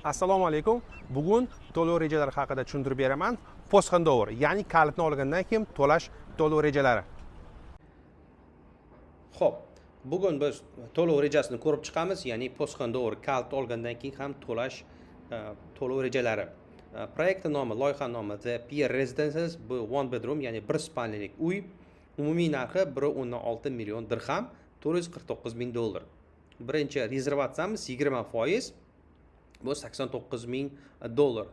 Assalomu alaykum. Bugun to'lov rejalari haqida tushuntirib beraman. Post handover, ya'ni kalitni olgandan keyin to'lash to'lov rejalari. Xo'p, bugun biz to'lov rejasini ko'rib chiqamiz, ya'ni post handover kalit olgandan keyin ham to'lash to'lov rejalari. Proyekt nomi, loyiha nomi The Pier Residences, bu one bedroom, ya'ni bir spalnilik uy. Umumiy narxi 1.6 million dirham, $449,000. Birinchi rezervatsiyamiz 20%. Bu $89,000.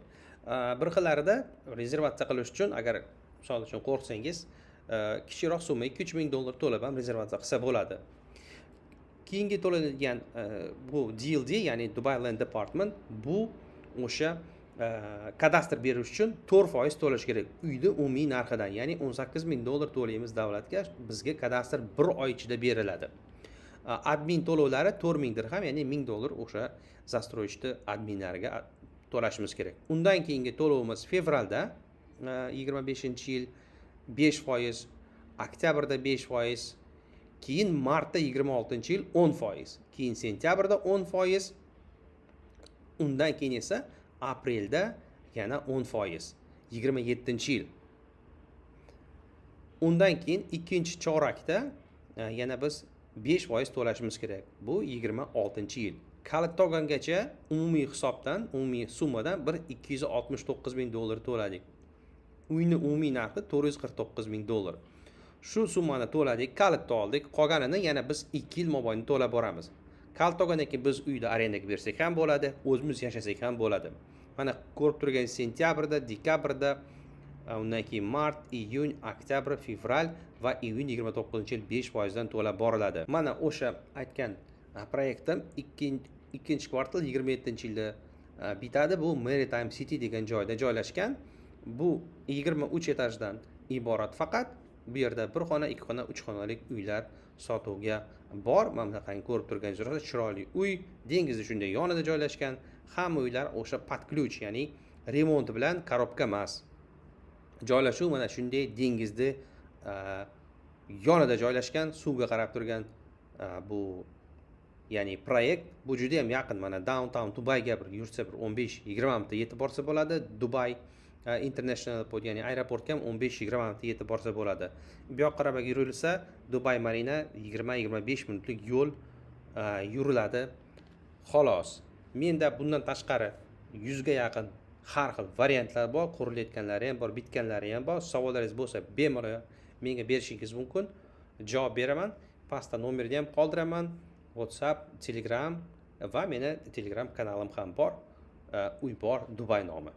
Bir xillarida rezervatsiya qilish uchun agar misol uchun qo'rqsangiz, kichikroq summa $2,000 to'lab ham rezervatsiya qilsa bo'ladi. Keyingi to'lanadigan bu DLD, ya'ni Dubai Land Department, bu o'sha kadastr berish uchun 4% to'lash kerak. Uyni umumiy narxidan, ya'ni $18,000 to'laymiz davlatga, bizga kadastr 1 oy ichida beriladi. Admin to'lovlari 4,000 dirham, ya'ni $1,000 o'sha застройщикni adminlariga to'lashimiz kerak. Undan keyingi to'lovimiz fevralda 25-yil 5%, oktyabrda 5%, keyin martda 26-yil 10%, keyin sentyabrda 10%, undan keyin esa aprelda yana 10%, 27-yil. Undan keyin ikkinchi chorakda yana biz 5% to'lashimiz kerak. Bu 26-yil. Kalit olgangacha umumiy hisobdan, umumiy summadan $269,000 to'ladik. Uyni umumiy narxi $449,000. Shu summani to'ladik, kalitni oldik. Qolganini yana biz 2 yil mobaynida to'lab boramiz. Kalit olgandan keyin biz uyni arendaga bersak ham bo'ladi, o'zimiz yashasak ham bo'ladi. Mana ko'rib turgan sentyabrda, dekabrda, undan keyin mart, iyun, oktyabr, fevral va iyun 29-yil 5% dan to'lab boriladi. Mana o'sha aytgan proyektim ikkinchi kvartal 27-yilda bitadi. Bu Maritime City degan joyda joylashgan. Bu 23 etajdan iborat, faqat bu yerda bir xona, 2 xona, 3 xonalik uylar sotuvga bor. Mana bunaqangi ko'rib turganingiz chiroyli uy, dengizni shunday yonida joylashgan. Hamma uylar o'sha pod ключ, ya'ni remont bilan, korobka emas. Joylashuv mana shunday dengizni yonida joylashgan, suvga qarab turgan bu ya'ni proyekt. Bu juda ham yaqin, mana downtown Dubayga bir yursa bir 15-20 minutda yetib borsa bo'ladi. Dubai International Airport, ya'ni aeroportga ham 15-20 minutda yetib borsa bo'ladi. Bu yoqqa qarab yurilsa, Dubai Marina 20-25 minutlik yo'l yuriladi. Xolos. Menda bundan tashqari 100 ga yaqin har xil variantlar bor, qurilayotganlari ham bor, bitganlari ham bor. Savollaringiz bo'lsa, bemalol menga berishingiz mumkin. Javob beraman. Pastda nomerni ham qoldiraman. WhatsApp, Telegram va meni Telegram kanalim ham bor. Uy bor Dubai nomi.